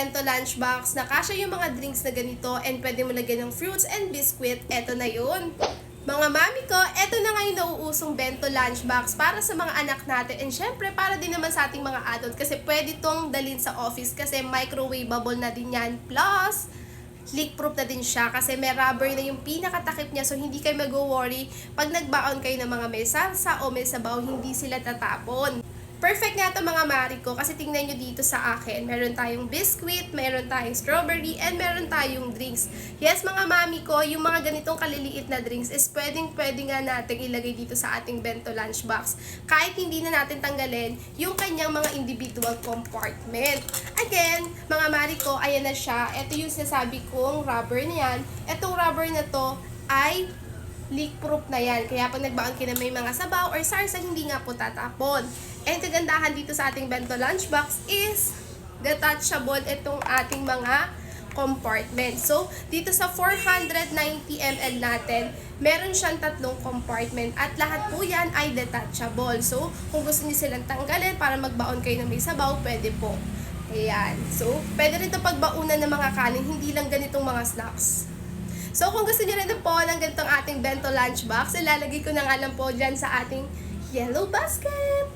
bento lunchbox na kasya yung mga drinks na ganito and pwede mo lagyan ng fruits and biscuit. Eto na yun. Mga mami ko, eto na nga yung nauusong bento lunchbox para sa mga anak natin and syempre para din naman sa ating mga adult kasi pwede tong dalhin sa office kasi microwavable na din yan. Plus, leak-proof na din siya kasi may rubber na yung pinakatakip niya so hindi kayo mag-worry pag nagbaon kayo ng mga may salsa o may sabaw, hindi sila tatapon. Perfect nga ito mga mari ko kasi tingnan nyo dito sa akin. Meron tayong biscuit, meron tayong strawberry, and meron tayong drinks. Yes mga mami ko, yung mga ganitong kaliliit na drinks is pwede nga natin ilagay dito sa ating bento lunchbox. Kahit hindi na natin tanggalin yung kanyang mga individual compartment. Again, mga mari ko, ayan na siya. Ito yung sinasabi kong rubber na yan. Itong rubber na to ay leak-proof na yan. Kaya pag nagbaon ka na may mga sabaw or sarsa, hindi nga po tatapon. And kagandahan dito sa ating bento lunchbox is detachable itong ating mga compartment. So, dito sa 490 ml natin, meron siyang 3 compartment at lahat po yan ay detachable. So, kung gusto niyo silang tanggalin para magbaon kayo ng may sabaw, pwede po. Ayan. So, pwede rin ito pagbaunan ng mga kanin, hindi lang ganitong mga snacks. So, kung gusto niyo rin po ng ganitong ating bento lunchbox, ilalagay ko na nga lang po dyan sa ating yellow basket.